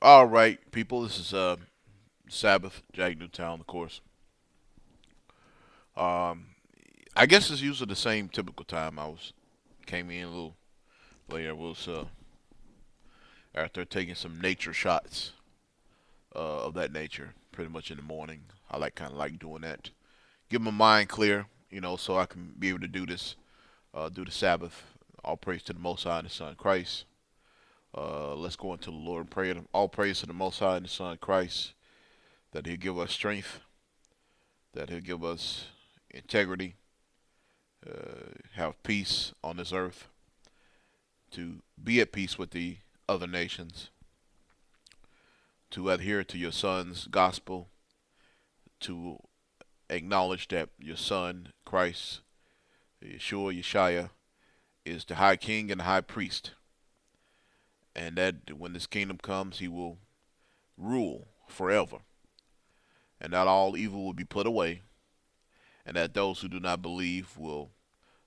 All right, people. This is Sabbath, Jack Newtown, of course. Um, I guess it's usually the same typical time. I was came in a little later. Was after taking some nature shots of that nature, pretty much in the morning. I kind of like doing that. Get my mind clear, so I can be able to do this, do the Sabbath. All praise to the Most High and the Son Christ. Let's go into the Lord and pray. All praise to the Most High and the Son Christ, that He'll give us strength, that He'll give us integrity, have peace on this earth, to be at peace with the other nations, to adhere to your son's gospel, to acknowledge that your son, Christ, Yeshua, Yeshua, is the high king and the high priest, and that when this kingdom comes, he will rule forever, and that all evil will be put away, and that those who do not believe will,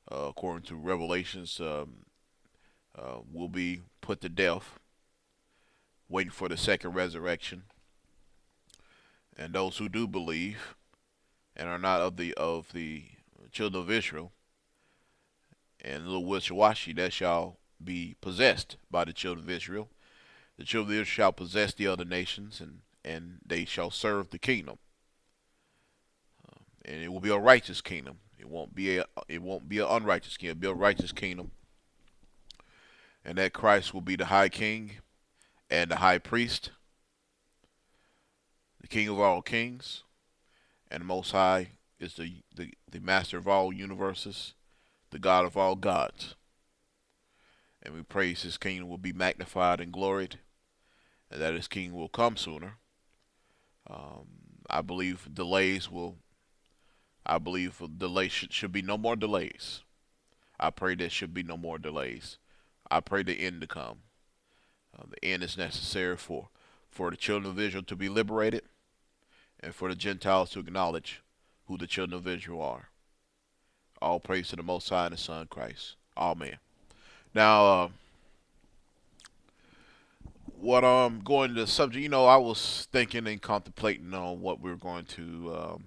according to Revelations, will be put to death, waiting for the second resurrection. And those who do believe and are not of the children of Israel and little wishy-washy, that shall be possessed by the children of Israel. The children of Israel shall possess the other nations, and they shall serve the kingdom. And it will be a righteous kingdom. It won't be an unrighteous kingdom. It'll be a righteous kingdom. And that Christ will be the high king and the high priest, the king of all kings, and the most high is the master of all universes, the God of all gods. And we praise his kingdom will be magnified and gloried, and that his kingdom will come sooner. Um, I believe delays will. I believe delays should be no more delays. I pray there should be no more delays. I pray the end to come. The end is necessary for the children of Israel to be liberated, and for the Gentiles to acknowledge who the children of Israel are. All praise to the Most High and the Son Christ. Amen. Now, what I'm going to the subject, I was thinking and contemplating on what we are going to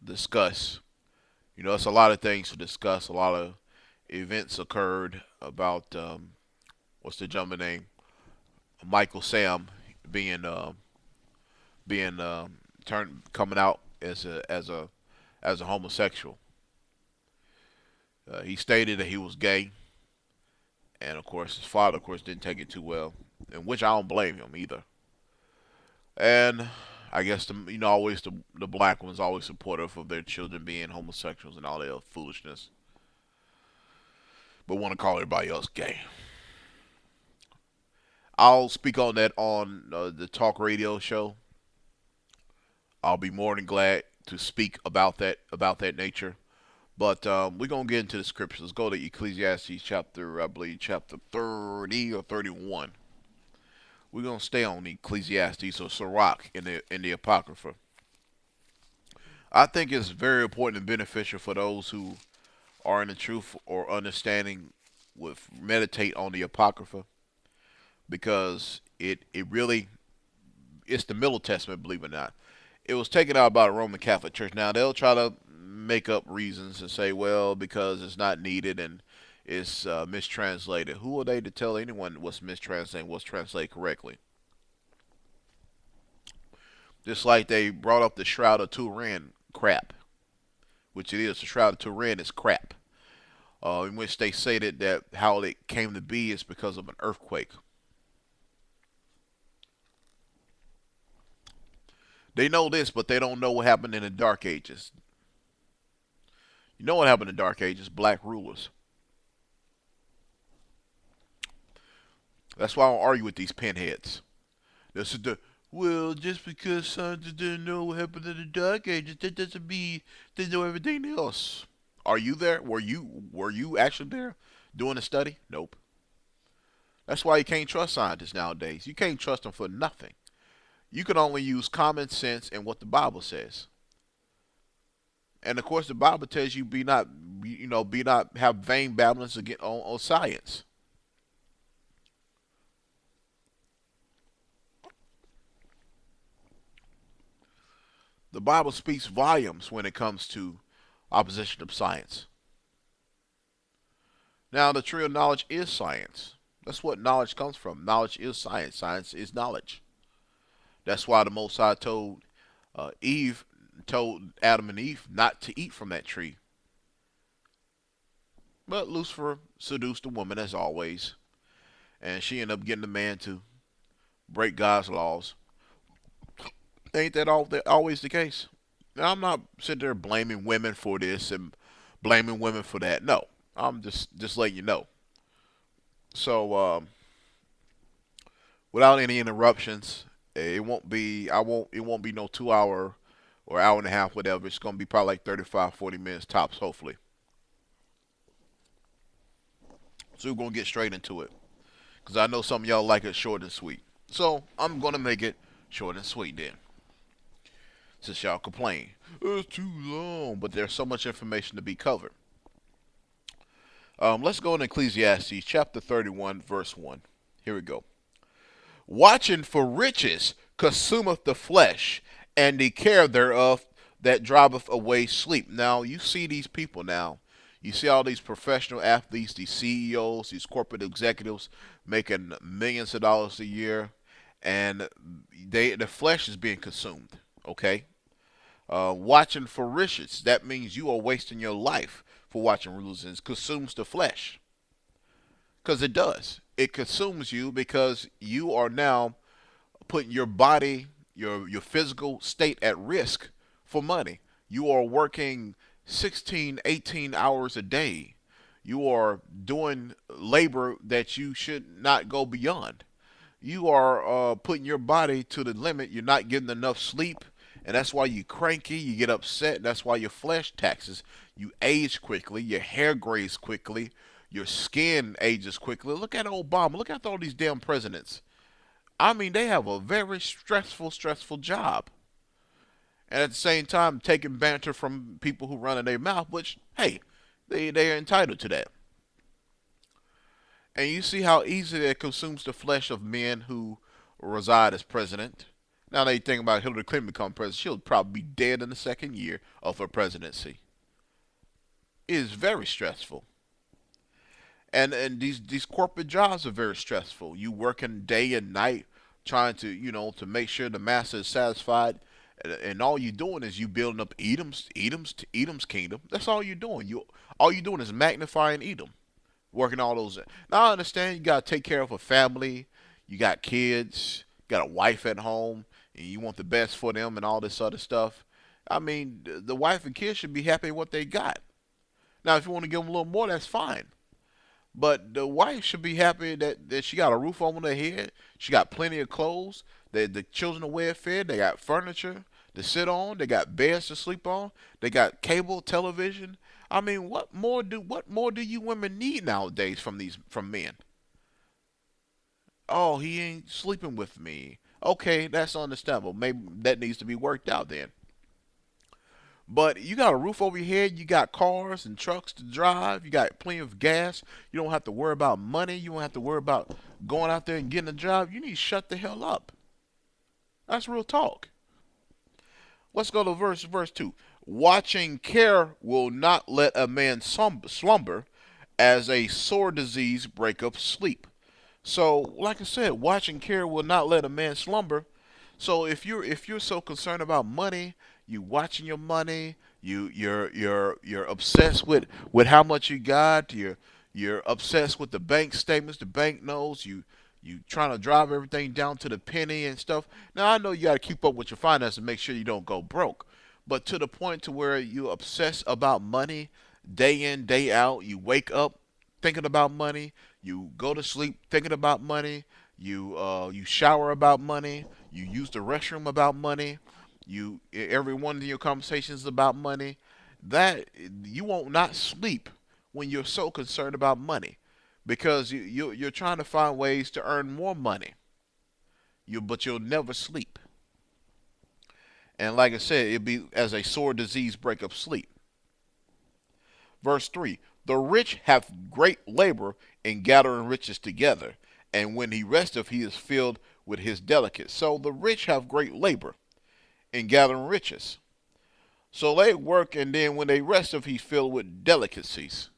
discuss. It's a lot of things to discuss. A lot of events occurred about what's the gentleman name? Michael Sam being being turned coming out as a homosexual. He stated that he was gay, and of course his father, of course, didn't take it too well, and which I don't blame him either. And I guess always the black ones always supportive of their children being homosexuals and all their foolishness, but want to call everybody else gay. I'll speak on that on the talk radio show. I'll be more than glad to speak about that nature. But we're gonna get into the scriptures. Let's go to Ecclesiastes chapter, I believe, chapter 30 or 31. We're gonna stay on Ecclesiastes or Sirach in the Apocrypha. I think it's very important and beneficial for those who are in the truth or understanding with meditate on the Apocrypha, because it really it's the Middle Testament, believe it or not. It was taken out by the Roman Catholic Church. Now they'll try to make up reasons and say, well, because it's not needed and it's mistranslated. Who are they to tell anyone what's mistranslated, what's translated correctly? Just like they brought up the Shroud of Turin crap, which it is. The Shroud of Turin is crap, in which they stated that how it came to be is because of an earthquake. They know this, but they don't know what happened in the Dark Ages. You know what happened in the Dark Ages? Black rulers. That's why I don't argue with these pinheads. This is the well, just because scientists didn't know what happened in the Dark Ages, that doesn't mean they know everything else. Are you there? Were you actually there doing a study? Nope. That's why you can't trust scientists nowadays. You can't trust them for nothing. You can only use common sense and what the Bible says. And of course, the Bible tells you be not have vain babblings again on science. The Bible speaks volumes when it comes to opposition of science. Now, the tree of knowledge is science. That's what knowledge comes from. Knowledge is science. Science is knowledge. That's why the Most High Eve told Adam and Eve not to eat from that tree. But Lucifer seduced the woman as always, and she ended up getting the man to break God's laws. Ain't that always the case? Now, I'm not sitting there blaming women for this and blaming women for that. No, I'm just letting you know. So, without any interruptions, it won't be. I won't. It won't be no 2 hour or hour and a half, whatever. It's gonna be probably like 35, 40 minutes tops, hopefully. So we're gonna get straight into it, cause I know some of y'all like it short and sweet. So I'm gonna make it short and sweet then, since y'all complain it's too long. But there's so much information to be covered. Let's go in Ecclesiastes chapter 31, verse 1. Here we go. Watching for riches consumeth the flesh, and the care thereof that driveth away sleep. Now, you see these people now. You see all these professional athletes, these CEOs, these corporate executives making millions of dollars a year, and the flesh is being consumed. Okay? Watching for riches, that means you are wasting your life for watching religions. It consumes the flesh. Because it does. It consumes you because you are now putting your body, your physical state at risk for money. You are working 16, 18 hours a day. You are doing labor that you should not go beyond. You are putting your body to the limit. You're not getting enough sleep, and that's why you cranky. You get upset. That's why your flesh taxes. You age quickly. Your hair grays quickly. Your skin ages quickly. Look at Obama. Look at all these damn presidents. I mean, they have a very stressful job. And at the same time, taking banter from people who run in their mouth, which, hey, they are entitled to that. And you see how easily it consumes the flesh of men who reside as president. Now they think about Hillary Clinton become president. She'll probably be dead in the second year of her presidency. It is very stressful. And these corporate jobs are very stressful. You working day and night trying to to make sure the master is satisfied, and all you're doing is you building up Edom's kingdom. That's all you're doing. All you're doing is magnifying Edom, working all those. Now I understand you gotta take care of a family, you got kids, you got a wife at home, and you want the best for them and all this other stuff. I mean, the wife and kids should be happy with what they got. Now, if you want to give them a little more, that's fine. But the wife should be happy that she got a roof over her head. She got plenty of clothes. The children are well fed. They got furniture to sit on. They got beds to sleep on. They got cable television. I mean, what more do you women need nowadays from men? Oh, he ain't sleeping with me. Okay, that's understandable. Maybe that needs to be worked out then. But you got a roof over your head, you got cars and trucks to drive, you got plenty of gas, you don't have to worry about money, you don't have to worry about going out there and getting a job. You need to shut the hell up. That's real talk. Let's go to verse 2. Watching care will not let a man slumber, as a sore disease break up sleep. So, like I said, watching care will not let a man slumber. So if you're so concerned about money, you watching your money, you're obsessed with how much you got, you're obsessed with the bank statements, the bank notes, you trying to drive everything down to the penny and stuff. Now I know you got to keep up with your finances and make sure you don't go broke, but to the point to where you obsess about money day in day out. You wake up thinking about money. You go to sleep thinking about money. You shower about money. You use the restroom about money. Every one of your conversations about money. That you won't not sleep when you're so concerned about money, because you're trying to find ways to earn more money. But you'll never sleep. And like I said, it'll be as a sore disease break up sleep. Verse 3. The rich have great labor in gathering riches together, and when he resteth, he is filled with his delicates. So the rich have great labor in gathering riches. So they work, and then when they rest of, he's filled with delicacies.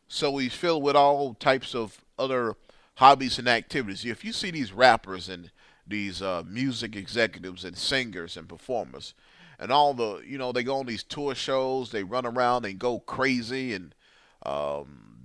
So he's filled with all types of other hobbies and activities. If you see these rappers and these music executives and singers and performers, and all the, they go on these tour shows, they run around and go crazy, and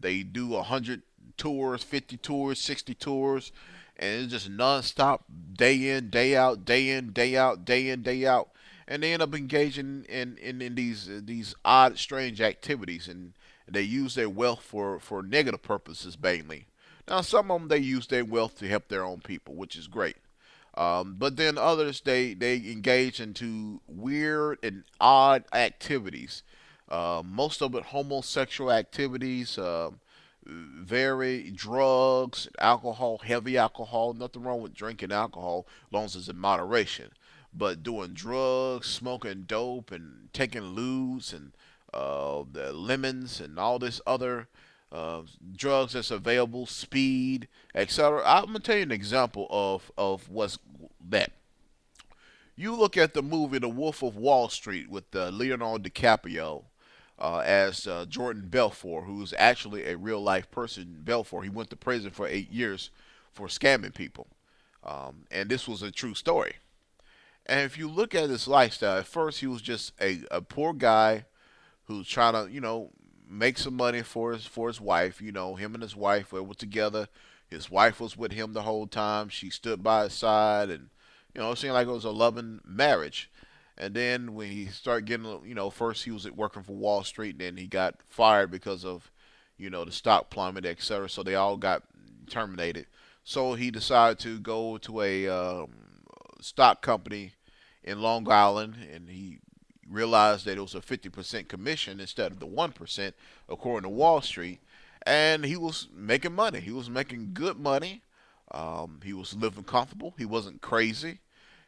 they do 100 tours, 50 tours, 60 tours, and it's just nonstop, day in, day out, day in, day out, day in, day out, and they end up engaging in these odd, strange activities, and they use their wealth for negative purposes mainly. Now, some of them they use their wealth to help their own people, which is great. But then others they engage into weird and odd activities. Most of it homosexual activities, very drugs, alcohol, heavy alcohol. Nothing wrong with drinking alcohol as long as it's in moderation. But doing drugs, smoking dope, and taking lewds and the lemons and all this other uh, drugs that's available, speed, etc. I'm gonna tell you an example of what's that. You look at the movie The Wolf of Wall Street with Leonardo DiCaprio as Jordan Belfort, who's actually a real life person. Belfort, he went to prison for 8 years for scamming people, and this was a true story. And if you look at his lifestyle, at first he was just a poor guy who's trying to, make some money for his wife. Him and his wife were together. His wife was with him the whole time. She stood by his side, and it seemed like it was a loving marriage. And then when he started getting, first he was working for Wall Street, and then he got fired because of, the stock plummet, etc. So they all got terminated. So he decided to go to a stock company in Long Island, and he realized that it was a 50% commission instead of the 1%, according to Wall Street. And he was making money. He was making good money. He was living comfortable. He wasn't crazy.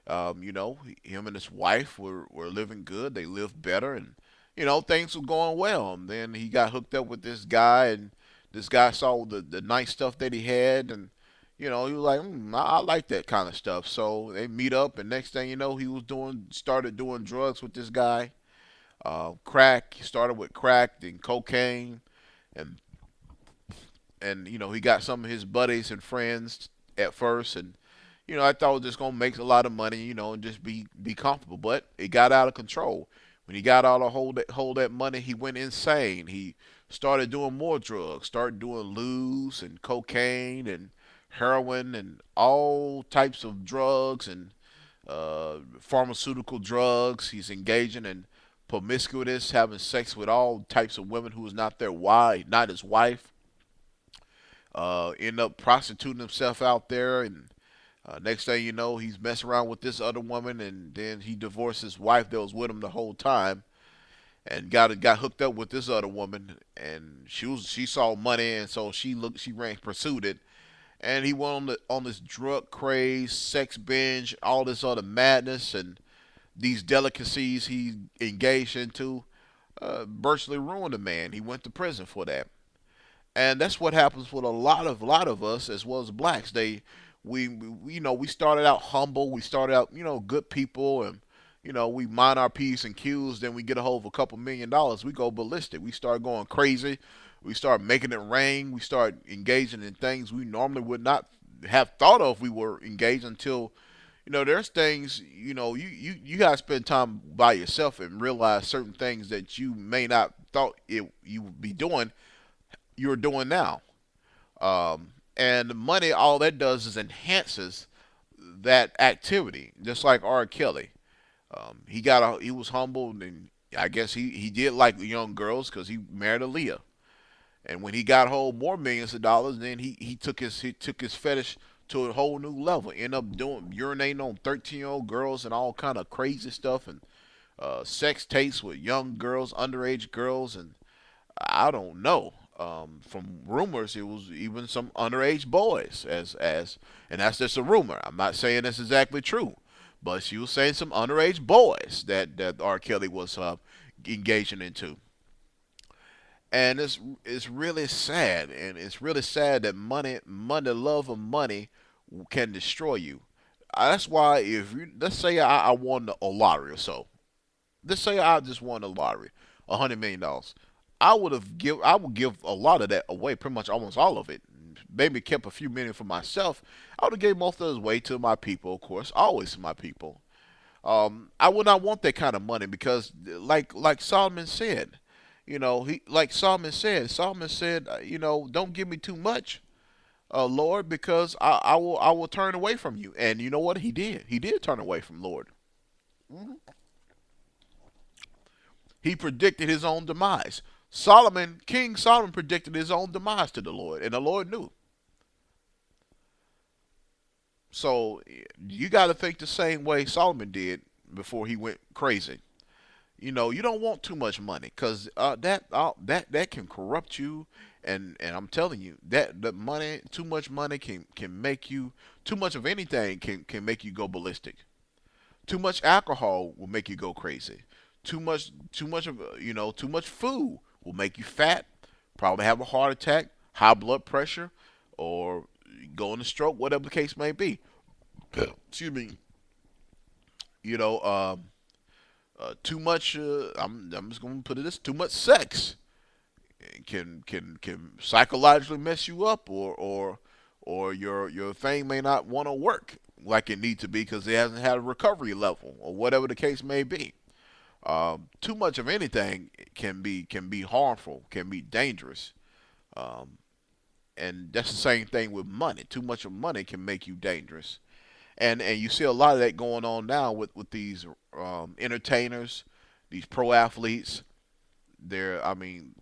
Him and his wife were living good. They lived better, and things were going well. And then he got hooked up with this guy, and this guy saw the nice stuff that he had, and he was like, I like that kind of stuff. So they meet up, and next thing you know, started doing drugs with this guy. Crack. He started with crack, then cocaine, and he got some of his buddies and friends at first, and I thought it was just gonna make a lot of money, and just be comfortable. But it got out of control. When he got out of hold that money, he went insane. He started doing more drugs, started doing lewds and cocaine and heroin and all types of drugs and pharmaceutical drugs. He's engaging in promiscuous, having sex with all types of women who was not their wife, not his wife. End up prostituting himself out there, and next thing you know, he's messing around with this other woman, and then he divorced his wife that was with him the whole time, and got hooked up with this other woman, and she saw money, and so pursued it, and he went on this drug craze, sex binge, all this other madness, and these delicacies he engaged into virtually ruined the man. He went to prison for that. And that's what happens with a lot of us as well as blacks. We started out humble, we started out good people, and we mind our p's and q's. Then we get a hold of a couple $1 million, we go ballistic, we start going crazy, we start making it rain, we start engaging in things we normally would not have thought of we were engaged until there's things you gotta spend time by yourself and realize certain things that you may not thought you would be doing, you're doing now. And money, all that does is enhances that activity. Just like R. Kelly, he was humble, and I guess he did like the young girls because he married Aaliyah. And when he got hold more millions of dollars, then he took his fetish to a whole new level. Ended up doing urinating on 13-year-old girls and all kind of crazy stuff, and sex tapes with young girls, underage girls, and I don't know. From rumors, it was even some underage boys, and that's just a rumor. I'm not saying that's exactly true, but she was saying some underage boys that R. Kelly was engaging into, and it's really sad, and it's really sad that money, love of money, can destroy you. That's why if you let's say I won a lottery or so, let's say I just won the lottery, $100 million. I would give a lot of that away, pretty much almost all of it. Maybe kept a few million for myself. I would have gave most of it away to my people, of course, always to my people. I would not want that kind of money because, like Solomon said, he like Solomon said, don't give me too much, Lord, because I will turn away from you. And you know what? He did. He did turn away from Lord. Mhm. He predicted his own demise. King Solomon predicted his own demise to the Lord, and the Lord knew. So you got to think the same way Solomon did before he went crazy. You don't want too much money because that can corrupt you, and I'm telling you that the money, too much money can make you, too much of anything can make you go ballistic. Too much alcohol will make you go crazy. Too much food will make you fat, probably have a heart attack, high blood pressure, or go into stroke, whatever the case may be. Excuse me. You know, too much. I'm just gonna put it this: too much sex can psychologically mess you up, or your thing may not want to work like it needs to be because it hasn't had a recovery level or whatever the case may be. Too much of anything can be harmful, can be dangerous, um, and that's the same thing with money. Too much of money can make you dangerous, and you see a lot of that going on now with these entertainers, these pro athletes. I mean,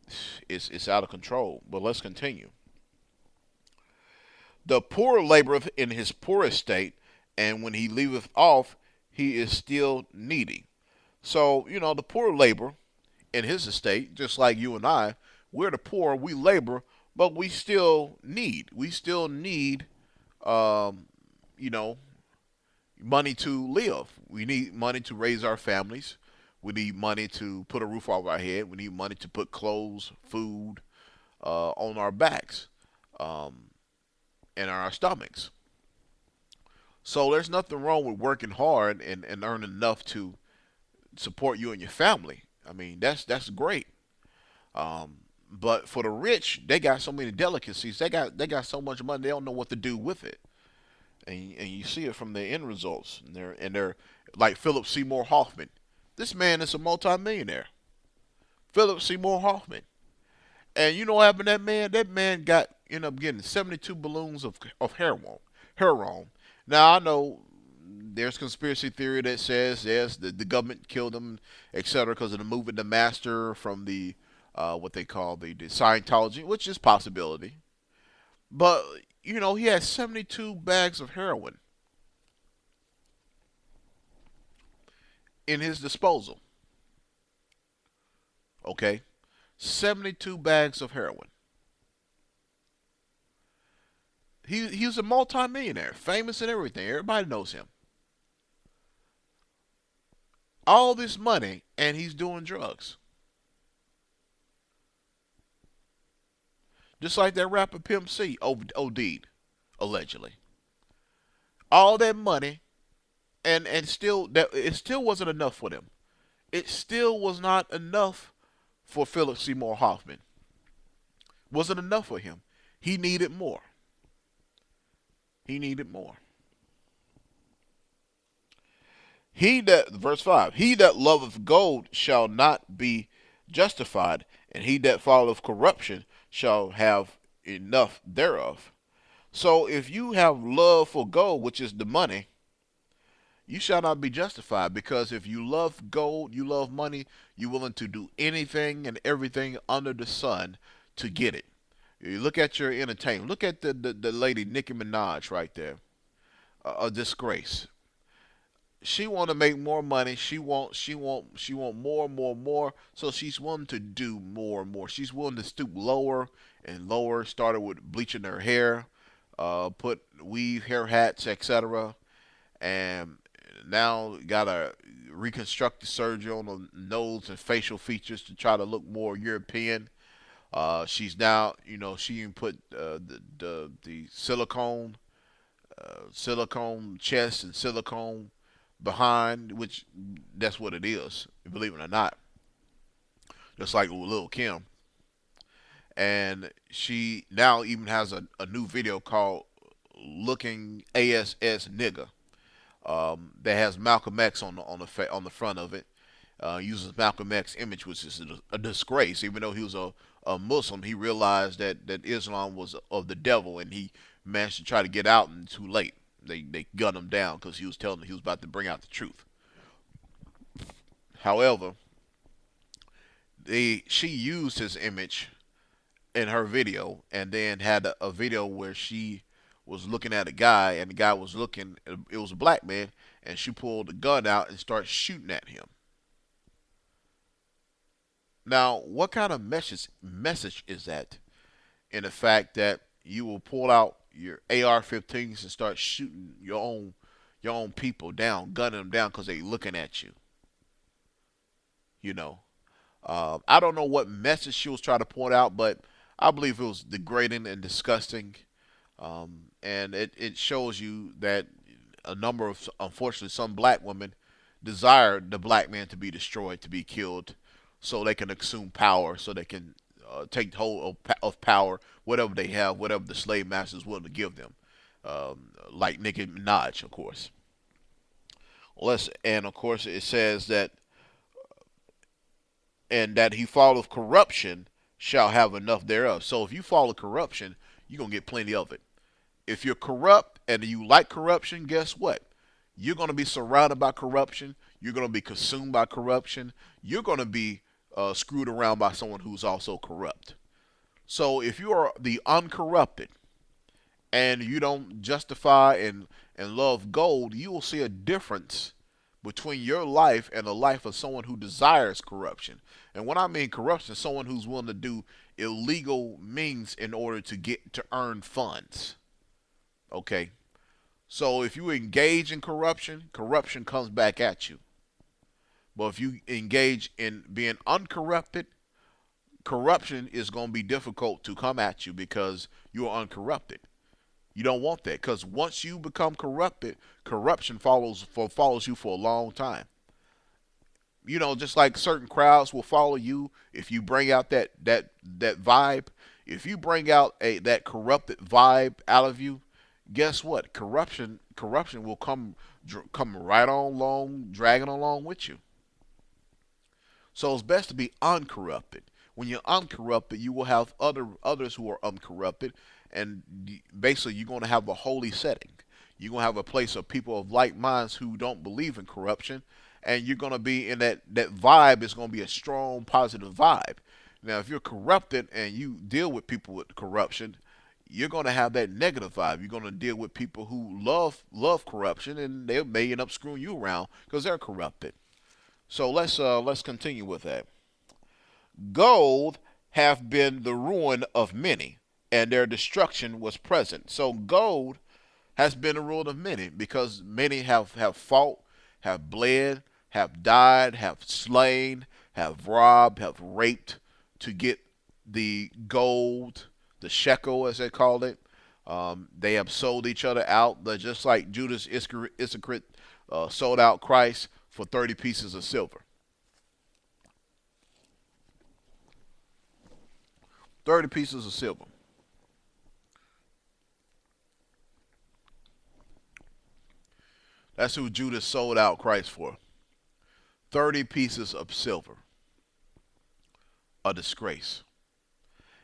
it's out of control. But let's continue. The poor laboreth in his poor estate, and when he leaveth off, he is still needy. So, the poor labor in his estate, just like you and I, we're the poor, we labor, but we still need. We still need, um, you know, money to live. We need money to raise our families. We need money to put a roof over our head. We need money to put clothes, food on our backs, um, and our stomachs. So there's nothing wrong with working hard and earning enough to support you and your family. I mean, that's great. Um, but for the rich, they got so many delicacies. They got so much money. They don't know what to do with it, and you see it from the end results. And they're like Philip Seymour Hoffman. This man is a multimillionaire. Philip Seymour Hoffman. And you know what happened to that man? That man ended up getting 72 balloons of heroin. Heroin. Now I know there's conspiracy theory that says yes, the government killed him, etc., because of the movie The Master from the what they call the Scientology, which is possibility. But he had 72 bags of heroin in his disposal. Okay, 72 bags of heroin. He was a multimillionaire, famous and everything. Everybody knows him. All this money, and he's doing drugs. Just like that rapper Pimp C OD'd, allegedly. All that money, and still that it still wasn't enough for them. It still was not enough for Philip Seymour Hoffman. Wasn't enough for him. He needed more. He needed more. Verse 5, he that loveth gold shall not be justified, and he that followeth corruption shall have enough thereof. So if you have love for gold, which is the money, you shall not be justified, because if you love gold, you love money, you're willing to do anything and everything under the sun to get it. You look at your entertainment. Look at the lady Nicki Minaj right there. A disgrace. She want to make more money. She want more and more and more. So she's willing to do more and more. She's willing to stoop lower and lower. Started with bleaching her hair, put weave, hair hats, etc. And now got a reconstructive surgery on the nose and facial features to try to look more European. She's now, she even put the silicone chest and silicone behind, which that's what it is, believe it or not. Just like with Lil Kim, and she now even has a new video called "Looking ASS Nigga." That has Malcolm X on the front of it. Uses Malcolm X image, which is a disgrace. Even though he was a Muslim, he realized that Islam was of the devil, and he managed to try to get out, and too late. They gunned him down because he was telling them he was about to bring out the truth. However, she used his image in her video, and then had a video where she was looking at a guy, and the guy was looking. It was a black man, and she pulled the gun out and started shooting at him. Now, what kind of message is that? In the fact that you will pull out your AR-15s and start shooting your own people down, gunning them down because they looking at you. You know, I don't know what message she was trying to point out, but I believe it was degrading and disgusting. And it shows you that a number of, unfortunately, some black women desire the black man to be destroyed, to be killed, so they can assume power, so they can take hold of power, whatever they have, whatever the slave master is willing to give them. Like Nicki Minaj, of course. And of course it says that, and that he followeth corruption shall have enough thereof. So if you follow corruption, you're gonna get plenty of it. If you're corrupt and you like corruption, guess what? You're going to be surrounded by corruption. You're going to be consumed by corruption. You're going to be screwed around by someone who's also corrupt. So if you are the uncorrupted and you don't justify and love gold, you will see a difference between your life and the life of someone who desires corruption. And when I mean corruption, someone who's willing to do illegal means in order to earn funds. Okay. So if you engage in corruption, corruption comes back at you. But if you engage in being uncorrupted, corruption is going to be difficult to come at you because you are uncorrupted. You don't want that because once you become corrupted, corruption follows you for a long time. Just like certain crowds will follow you if you bring out that vibe. If you bring out that corrupted vibe out of you, guess what? Corruption will come right on along, dragging along with you. So it's best to be uncorrupted. When you're uncorrupted, you will have others who are uncorrupted, and basically you're going to have a holy setting. You're going to have a place of people of like minds who don't believe in corruption, and you're going to be in that vibe is going to be a strong, positive vibe. Now, if you're corrupted and you deal with people with corruption, you're going to have that negative vibe. You're going to deal with people who love corruption, and they may end up screwing you around because they're corrupted. So let's continue with that. Gold have been the ruin of many, and their destruction was present. So gold has been the ruin of many because many have fought, have bled, have died, have slain, have robbed, have raped to get the gold, the shekel as they called it. They have sold each other out, just like Judas Iscariot sold out Christ for 30 pieces of silver. 30 pieces of silver. That's who Judas sold out Christ for. 30 pieces of silver. A disgrace.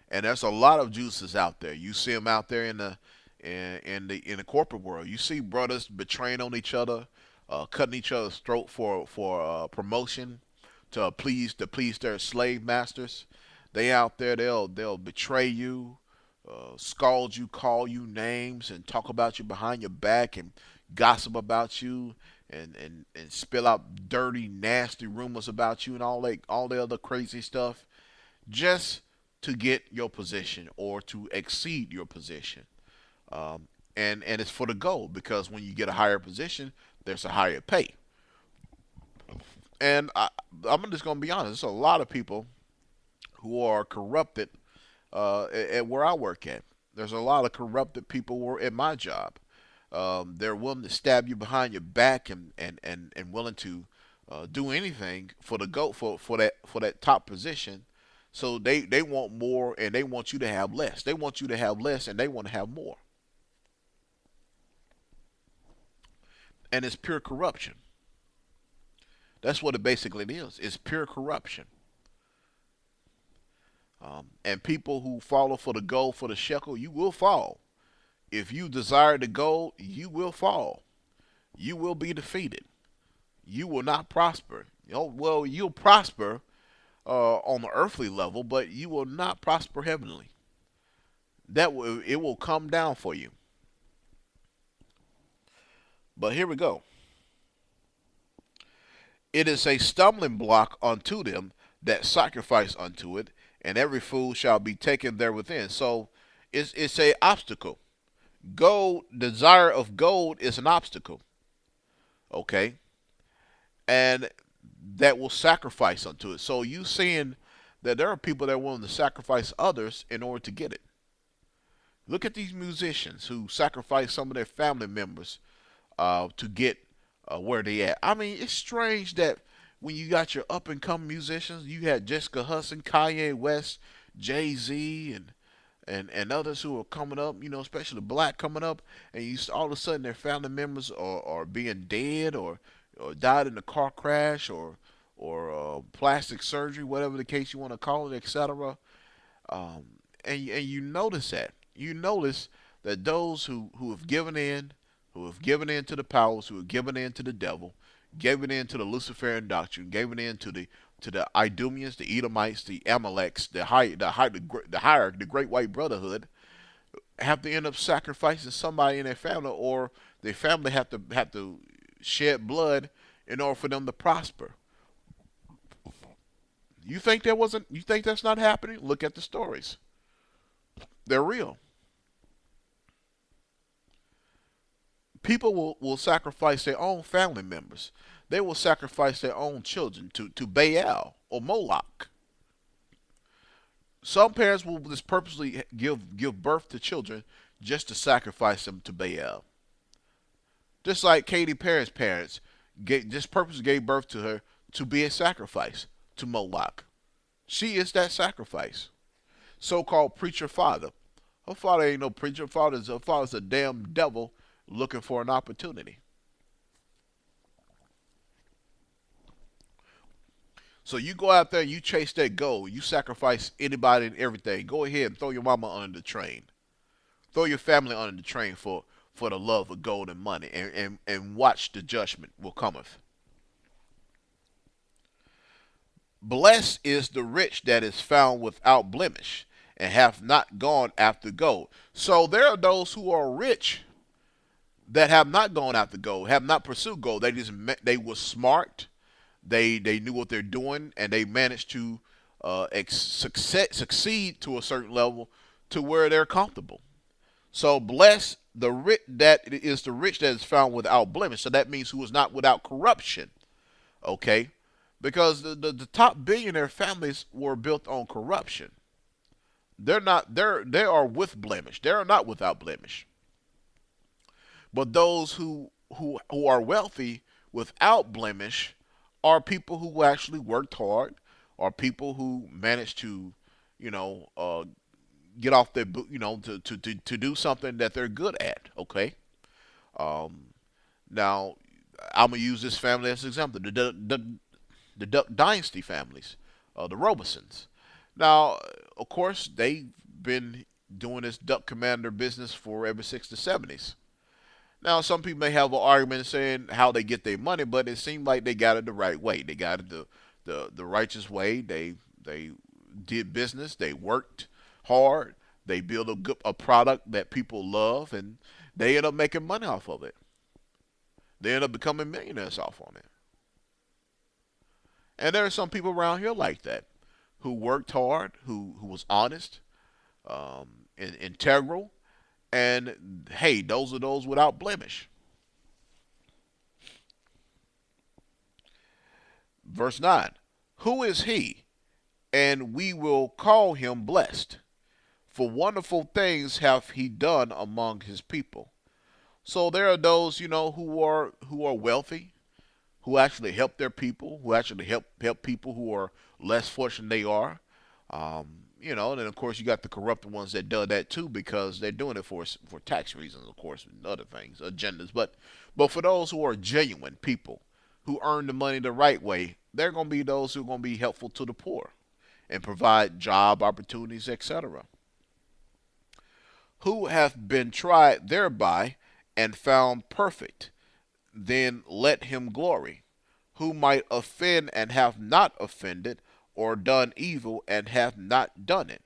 And there's a lot of Judas out there. You see them out there in the corporate world. You see brothers betraying on each other, cutting each other's throat for promotion to please their slave masters. They out there, they'll betray you, scald you, call you names, and talk about you behind your back and gossip about you, and spill out dirty, nasty rumors about you and all the other crazy stuff, just to get your position or to exceed your position. Um, and it's for the goal because when you get a higher position, there's a higher pay. And I'm just gonna be honest. There's a lot of people who are corrupted at where I work at. There's a lot of corrupted people at my job. They're willing to stab you behind your back and willing to do anything for the goat for that top position. So they want more and they want you to have less. They want you to have less and they want to have more. And it's pure corruption. That's what it basically is. It's pure corruption. And people who follow for the gold, for the shekel, you will fall. If you desire the gold, you will fall. You will be defeated. You will not prosper. Well, you'll prosper on the earthly level, but you will not prosper heavenly. It will come down for you. But here we go. It is a stumbling block unto them that sacrifice unto it, and every fool shall be taken there within. So it's a obstacle. Gold, desire of gold is an obstacle. Okay, and that will sacrifice unto it. So you seeing that there are people that are willing to sacrifice others in order to get it. Look at these musicians who sacrifice some of their family members to get where they at. I mean, it's strange that when you got your up and coming musicians, you had Jessica Hudson, Kanye West, Jay Z, and others who are coming up, especially black coming up, and all of a sudden their family members are being dead or died in a car crash or plastic surgery, whatever the case you want to call it, etc. Um, and you notice that those who have given in, to the powers, who have given in to the devil, given in to the Luciferian doctrine, given in to the Idumeans, the Edomites, the Amaleks, the Great White Brotherhood, have to end up sacrificing somebody in their family, or their family have to shed blood in order for them to prosper. You think that wasn't? You think that's not happening? Look at the stories. They're real. People will sacrifice their own family members. They will sacrifice their own children to Baal or Moloch. Some parents will just purposely give birth to children just to sacrifice them to Baal. Just like Katy Perry's parents just purposely gave birth to her to be a sacrifice to Moloch. She is that sacrifice. So-called preacher father. Her father ain't no preacher. Her father's a damn devil looking for an opportunity. So you go out there, you chase that goal, you sacrifice anybody and everything. Go ahead and throw your mama under the train. Throw your family under the train for the love of gold and money, and watch the judgment will cometh. Blessed is the rich that is found without blemish, and have not gone after gold. So there are those who are rich that have not gone after gold, have not pursued gold. They were smart. They knew what they're doing, and they managed to succeed to a certain level to where they're comfortable. So bless the rich that is the rich that is found without blemish. So that means who is not without corruption. Okay, because the top billionaire families were built on corruption. They are with blemish. They are not without blemish. But those who are wealthy without blemish are people who actually worked hard, are people who managed to, you know, get off their, to do something that they're good at. Okay. Um, Now, I'm gonna use this family as an example. The Duck Dynasty families, the Robesons. Now, of course, they've been doing this duck commander business for ever since the 70s. Now, some people may have an argument saying how they get their money, but it seemed like they got it the right way. They got it the righteous way. They did business. They worked hard. They built a product that people love, and they end up making money off of it. They end up becoming millionaires off on it. And there are some people around here like that, who worked hard, who was honest, and integral, and hey, those are those without blemish. Verse 9. Who is he? And we will call him blessed. For wonderful things hath he done among his people. So there are those, who are wealthy, who actually help their people, who actually help people who are less fortunate they are. And then of course you got the corrupt ones that do that too because they're doing it for tax reasons, of course, and other things, agendas. But for those who are genuine people who earn the money the right way, they're going to be those who are going to be helpful to the poor and provide job opportunities, etc. Who have been tried thereby and found perfect, then let him glory, who might offend and have not offended, or done evil and have not done it.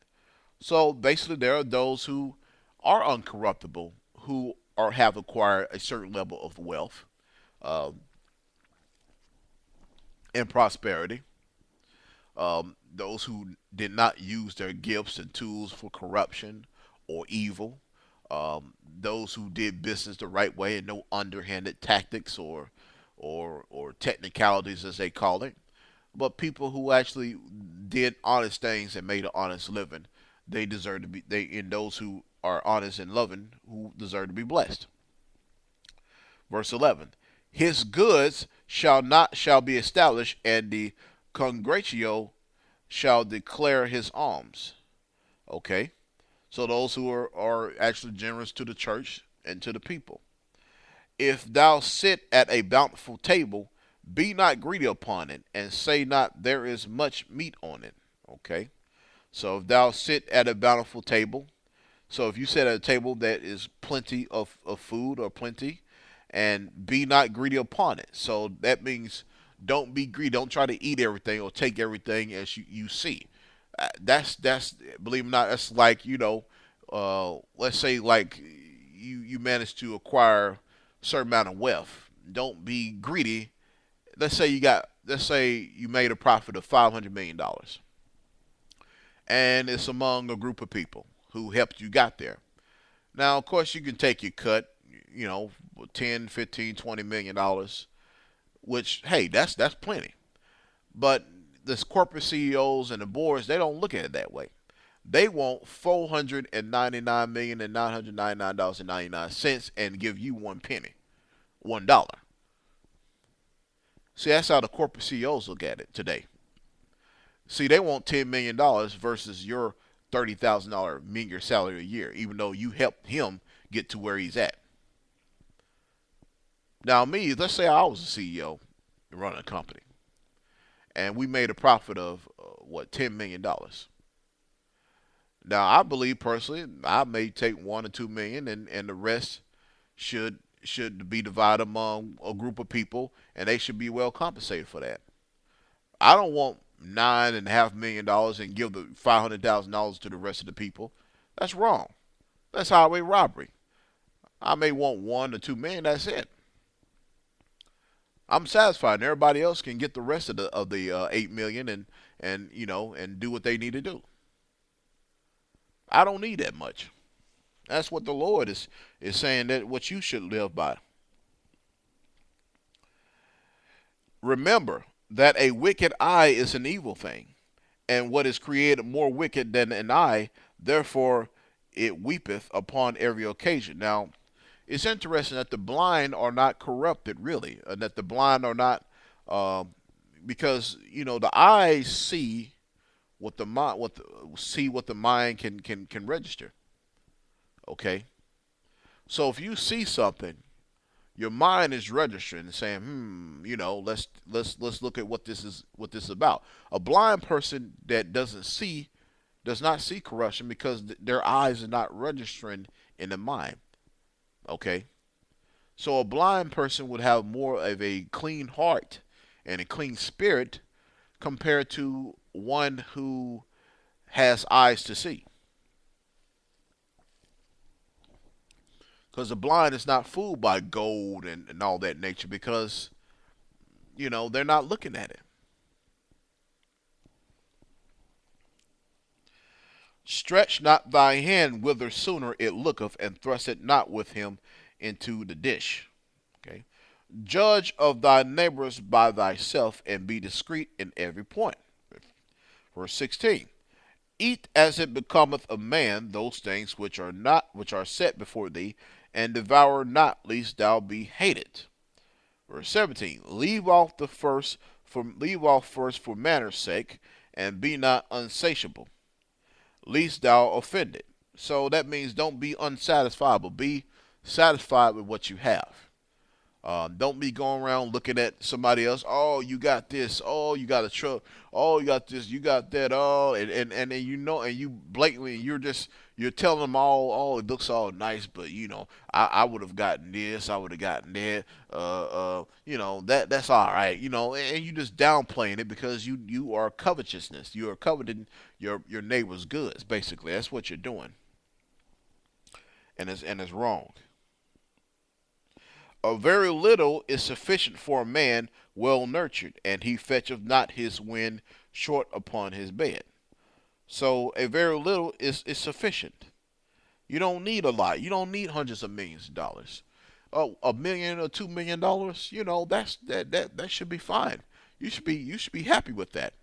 So basically, there are those who are uncorruptible, who have acquired a certain level of wealth uh, and prosperity. Those who did not use their gifts and tools for corruption or evil. Those who did business the right way and no underhanded tactics or technicalities as they call it. But people who actually did honest things and made an honest living, they deserve to be they and those who are honest and loving who deserve to be blessed. Verse 11. His goods shall be established, and the congratio shall declare his alms. Okay. So those who are actually generous to the church and to the people. If thou sit at a bountiful table, be not greedy upon it, and say not there is much meat on it. Okay. So if thou sit at a bountiful table, so if you sit at a table that is plenty of food or plenty, and be not greedy upon it. So that means don't be greedy. Don't try to eat everything or take everything as you see. That's believe it or not, that's like let's say like you manage to acquire a certain amount of wealth. Don't be greedy. Let's say you made a profit of $500 million, and it's among a group of people who helped you got there. Now, of course, you can take your cut, 10, 15, $20 million, which hey, that's plenty. But the corporate CEOs and the boards, they don't look at it that way. They want $499,999,999 and give you one penny, $1. See, that's how the corporate CEOs look at it today. See, they want $10 million versus your $30,000 meager salary a year, even though you helped him get to where he's at. Now, me, let's say I was a CEO running a company, and we made a profit of $10 million. Now, I believe personally, I may take 1 or 2 million, and the rest should be divided among a group of people, and they should be well compensated for that. I don't want $9.5 million and give the $500,000 to the rest of the people. That's wrong. That's highway robbery. I may want 1 or 2 million. That's it. I'm satisfied, and everybody else can get the rest of the 8 million and do what they need to do. I don't need that much. That's what the Lord is saying that what you should live by. Remember that a wicked eye is an evil thing, and what is created more wicked than an eye, therefore it weepeth upon every occasion. Now, it's interesting that the blind are not corrupted, really, and that the blind are not, uh, because the eyes see what the mind what the mind can register. Okay, so if you see something, your mind is registering and saying, let's look at what this is about. A blind person that does not see corruption because their eyes are not registering in the mind. Okay, so a blind person would have more of a clean heart and a clean spirit compared to one who has eyes to see. Because the blind is not fooled by gold and all that nature because, they're not looking at it. Stretch not thy hand whither sooner it looketh, and thrust it not with him into the dish. Okay. Judge of thy neighbors by thyself, and be discreet in every point. Verse 16. Eat as it becometh a man those things which are set before thee, and devour not, lest thou be hated. Verse 17. Leave off first for manners' sake, and be not unsatiable, lest thou offend it. So that means don't be unsatisfied, but be satisfied with what you have. Don't be going around looking at somebody else. Oh, you got this. Oh, you got a truck. Oh, you got this. You got that. Oh, and then you know, and you blatantly, you're telling them all. Oh, it looks all nice, but I would have gotten this. I would have gotten that. That's all right. And you just downplaying it because you are covetousness. You are coveting your neighbor's goods. Basically, that's what you're doing, and it's wrong. A very little is sufficient for a man well nurtured, and he fetcheth not his wind short upon his bed. So a very little is sufficient. You don't need a lot. You don't need hundreds of millions of dollars. Oh, $1 million or $2 million, that should be fine. You should be happy with that.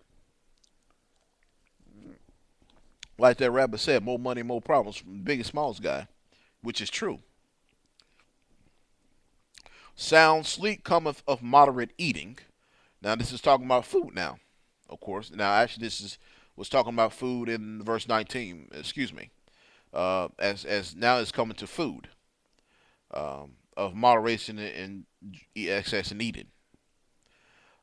Like that rabbit said, more money, more problems from the biggest smallest guy, which is true. Sound sleep cometh of moderate eating. Now this is talking about food now, of course. Now actually this is was talking about food in verse 19. Excuse me. As now it's coming to food of moderation and excess in eating.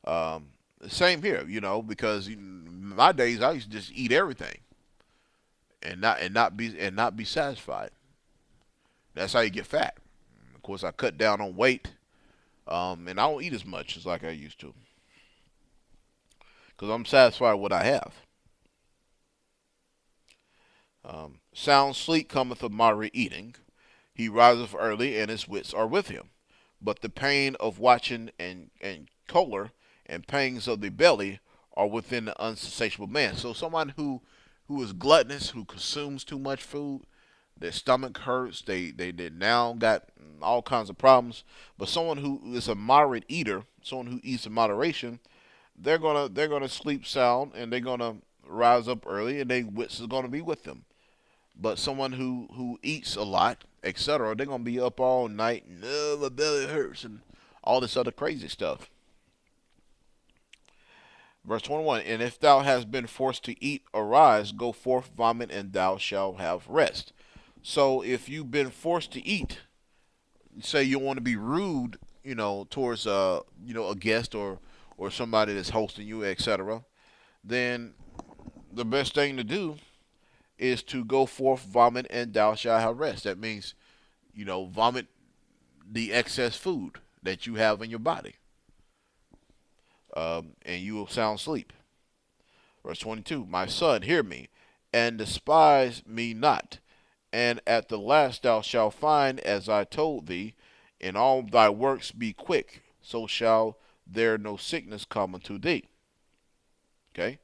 Um, Same here, because in my days I used to just eat everything and not be satisfied. That's how you get fat. Of course, I cut down on weight, and I don't eat as much as like I used to because I'm satisfied with what I have. Sound sleep cometh of moderate eating. He riseth early, and his wits are with him. But the pain of watching and choler and pangs of the belly are within the unsatiable man. So someone who is gluttonous, who consumes too much food, their stomach hurts, they now got all kinds of problems. But someone who is a moderate eater, someone who eats in moderation, they're gonna sleep sound and they're gonna rise up early and their wits is gonna be with them. But someone who eats a lot, etc., they're gonna be up all night and my belly hurts and all this other crazy stuff. Verse 21, and if thou hast been forced to eat, arise, go forth, vomit, and thou shalt have rest. So if you've been forced to eat, say you want to be rude, towards a guest or somebody that's hosting you, etc., then the best thing to do is to go forth, vomit, and thou shalt have rest. That means, vomit the excess food that you have in your body, and you will sound sleep. Verse 22, my son, hear me, and despise me not. And at the last thou shalt find, as I told thee, in all thy works be quick, so shall there no sickness come unto thee. Okay?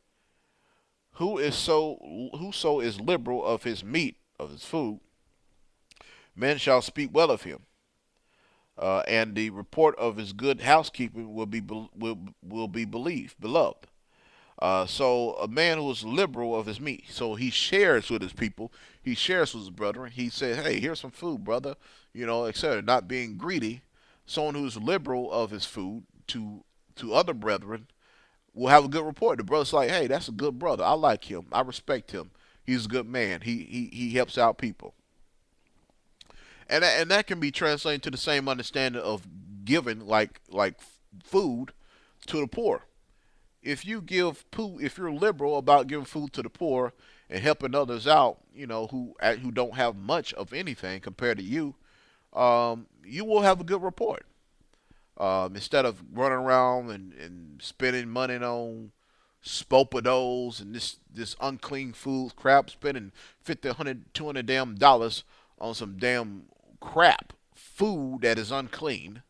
Whoso is liberal of his meat, of his food, men shall speak well of him. And the report of his good housekeeping will be believed, beloved. So a man who is liberal of his meat, so he shares with his people, he shares with his brethren. He says, "Hey, here's some food, brother," etc. Not being greedy. Someone who's liberal of his food to other brethren will have a good report. The brother's like, "Hey, that's a good brother. I like him. I respect him. He's a good man. He helps out people." And that can be translated to the same understanding of giving, like food, to the poor. If you're liberal about giving food to the poor and helping others out, who don't have much of anything compared to you, you will have a good report. Instead of running around and spending money on spopados and this unclean food crap, spending 50, 100, 200 damn dollars on some damn crap food that is unclean,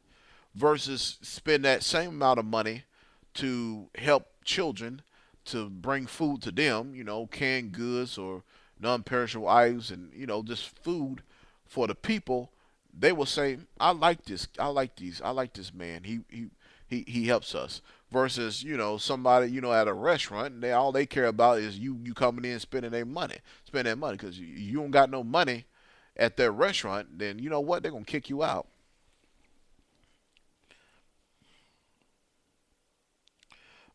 versus spend that same amount of money to help children, to bring food to them, canned goods or non-perishable items, and just food for the people. They will say, "I like this. I like these. I like this man. He helps us." Versus somebody at a restaurant, and all they care about is you coming in spending their money, because you don't got no money. at their restaurant, then you know what? They're gonna kick you out.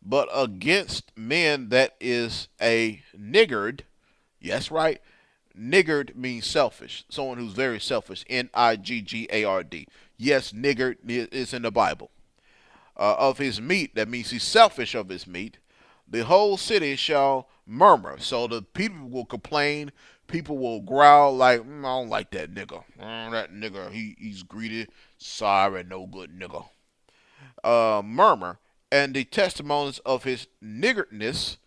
But against men that is a niggard, yes, right. Niggard means selfish. Someone who's very selfish. Niggard. Yes, niggard is in the Bible. Of his meat, that means he's selfish of his meat. The whole city shall murmur. So the people will complain. People will growl like, I don't like that nigga. That nigga, he's greedy, sorry, no good nigga. Murmur. And the testimonies of his niggardness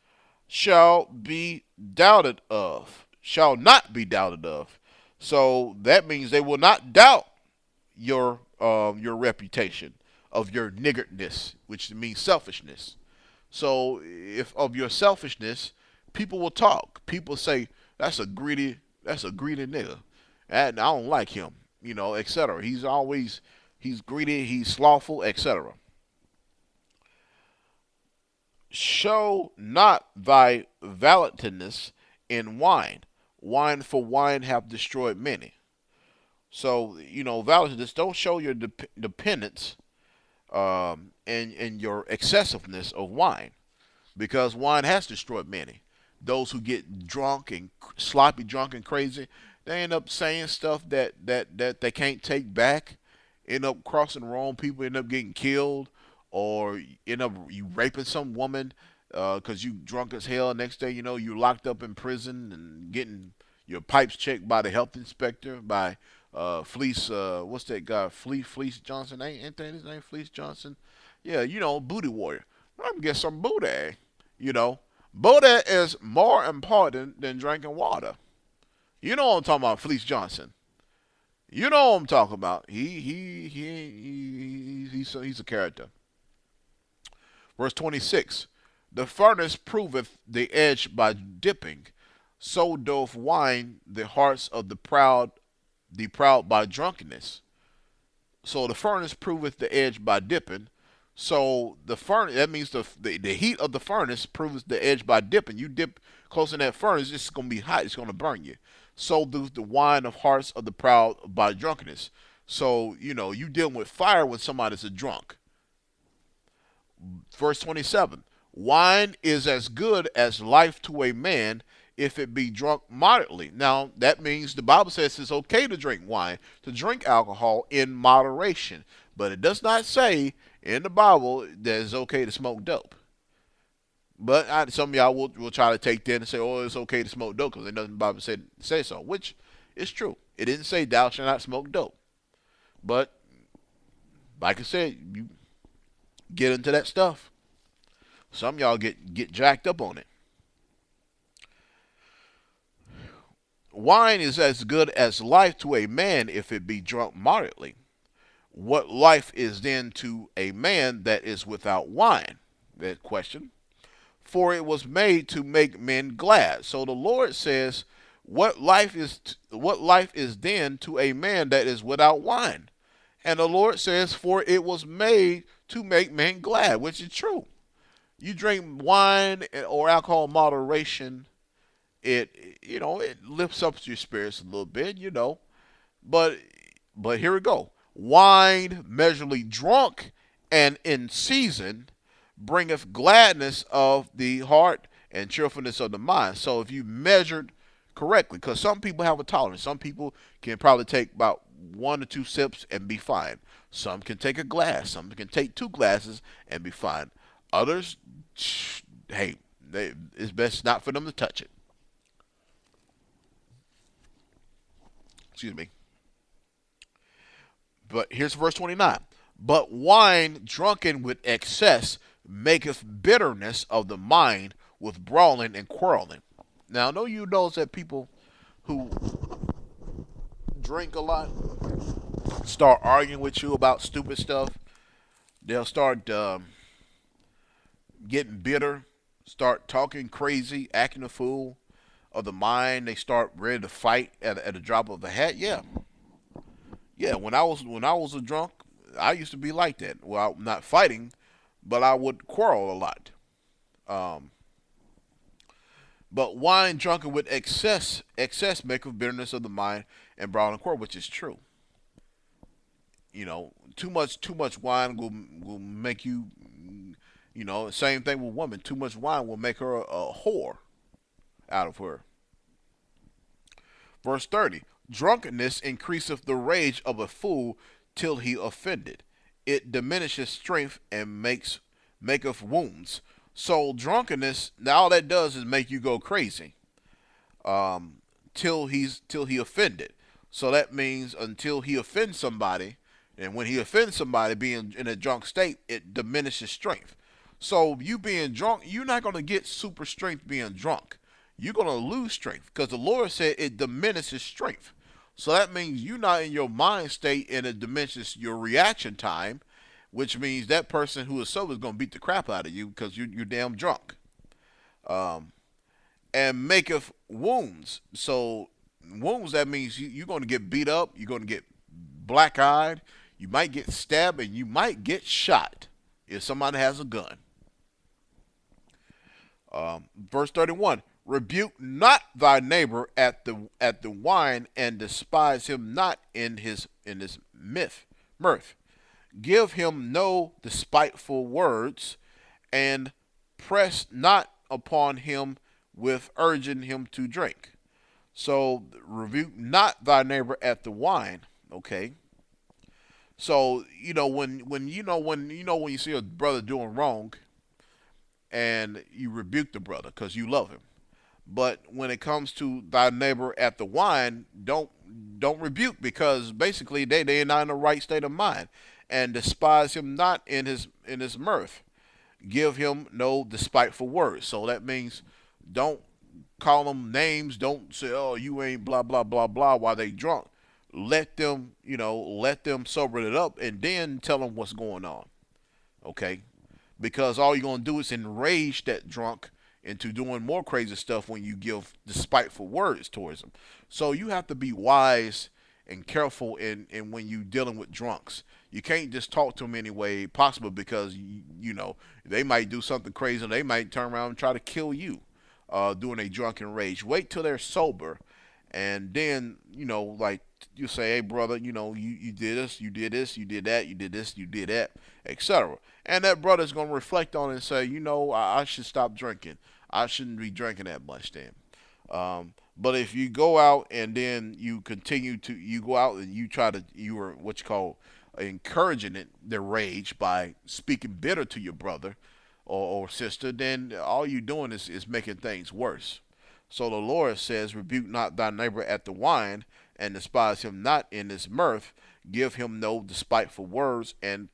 shall be doubted of, shall not be doubted of. So that means they will not doubt your reputation of your niggardness, which means selfishness. So if of your selfishness, people will talk. People say that's a greedy nigga, and I don't like him, etc. He's greedy, he's slothful, etc. Show not thy valiantness in wine. Wine for wine have destroyed many. So, valiantness, don't show your dependence and your excessiveness of wine, because wine has destroyed many. Those who get drunk and sloppy drunk and crazy, they end up saying stuff that they can't take back, end up crossing the wrong people, end up getting killed, or end up you raping some woman because you drunk as hell. Next day, you're locked up in prison and getting your pipes checked by the health inspector, by Fleece. What's that guy? Fleece Johnson. Ain't that his name? Fleece Johnson. Yeah, booty warrior. I'm gonna get some booty. You know, booty is more important than drinking water. You know what I'm talking about, Fleece Johnson. You know what I'm talking about. He's a character. Verse 26. The furnace proveth the edge by dipping, so doth wine the hearts of the proud by drunkenness. So the furnace proveth the edge by dipping. So the furnace, that means the heat of the furnace proves the edge by dipping. You dip close in that furnace, it's gonna be hot. It's gonna burn you. So does the wine of hearts of the proud by drunkenness. So you dealing with fire when somebody's a drunk. Verse 27. Wine is as good as life to a man if it be drunk moderately. Now, that means the Bible says it's okay to drink wine, to drink alcohol in moderation. But it does not say in the Bible that it's okay to smoke dope. But some of y'all will try to take that and say, oh, it's okay to smoke dope because there's nothing the Bible say so, which is true. It didn't say thou shalt not smoke dope. But, like I said, you get into that stuff. Some of y'all get jacked up on it. Wine is as good as life to a man if it be drunk moderately. What life is then to a man that is without wine? That question. For it was made to make men glad. So the Lord says, what life is then to a man that is without wine? And the Lord says, for it was made to make men glad, which is true. You drink wine or alcohol in moderation, it lifts up your spirits a little bit, But here we go. Wine measurably drunk and in season bringeth gladness of the heart and cheerfulness of the mind. So if you measured correctly, because some people have a tolerance. Some people can probably take about 1 or 2 sips and be fine. Some can take a glass. Some can take 2 glasses and be fine. Others, hey, it's best not for them to touch it. Excuse me. But here's verse 29. But wine drunken with excess maketh bitterness of the mind with brawling and quarreling. Now, I know you notice that people who drink a lot start arguing with you about stupid stuff. They'll start getting bitter, start talking crazy, acting a fool of the mind. They start ready to fight at a drop of a hat. Yeah, yeah. When I was a drunk, I used to be like that. Well, I'm not fighting, but I would quarrel a lot. Um, but wine drunken with excess maketh bitterness of the mind, and brought on a quarrel, which is true. Too much wine will make you. Same thing with women. Too much wine will make her a whore out of her. Verse 30. Drunkenness increaseth the rage of a fool till he offended. It diminishes strength and maketh wounds. So drunkenness, now all that does is make you go crazy. Till he offended. So that means until he offends somebody, and when he offends somebody being in a drunk state, it diminishes strength. So you being drunk, you're not going to get super strength being drunk. You're going to lose strength because the Lord said it diminishes strength. So that means you're not in your mind state and it diminishes your reaction time, which means that person who is sober is going to beat the crap out of you because you're damn drunk. Um, and maketh wounds. So wounds, that means you're going to get beat up, you're going to get black eyed, you might get stabbed, and you might get shot if somebody has a gun. Verse 31. Rebuke not thy neighbor at the wine, and despise him not in his mirth. Give him no despiteful words, and press not upon him with urging him to drink. So rebuke not thy neighbor at the wine. Okay. So when you see a brother doing wrong, and you rebuke the brother because you love him. But when it comes to thy neighbor at the wine, don't rebuke because basically they're not in the right state of mind, and despise him not in his mirth. Give him no despiteful words. So that means don't call them names. Don't say, "Oh, you ain't blah blah blah blah" while they drunk. Let them sober it up, and then tell them what's going on. Okay, because all you're gonna do is enrage that drunk into doing more crazy stuff when you give despiteful words towards them. So you have to be wise and careful in when you dealing with drunks. You can't just talk to them any way possible because they might do something crazy and they might turn around and try to kill you during a drunken rage. Wait till they're sober, and then like you say, hey brother, you did this, you did this, you did that, you did this, you did that, etc. And that brother's gonna reflect on it and say, I should stop drinking. I shouldn't be drinking that much then. But if you go out and then you go out and you are what you call encouraging their rage by speaking bitter to your brother or sister, then all you're doing is making things worse. So the Lord says, rebuke not thy neighbor at the wine, and despise him not in his mirth. Give him no despiteful words, and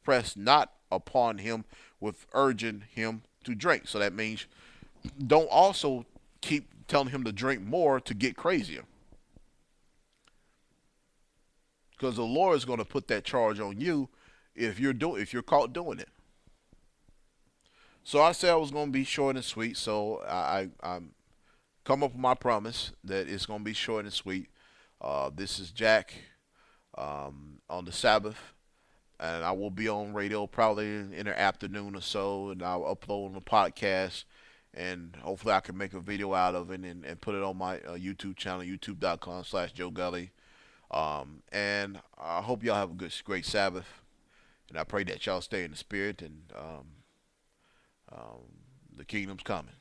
press not upon him with urging him to drink. So that means don't also keep telling him to drink more to get crazier. Because the Lord is going to put that charge on you if you're caught doing it. So I said I was going to be short and sweet. So I'm come up with my promise that it's going to be short and sweet. This is Jack on the Sabbath, and I will be on radio probably in the afternoon or so, and I'll upload on the podcast, and hopefully I can make a video out of it and put it on my YouTube channel, youtube.com/Joe Gully. And I hope y'all have a great Sabbath, and I pray that y'all stay in the spirit, and the kingdom's coming.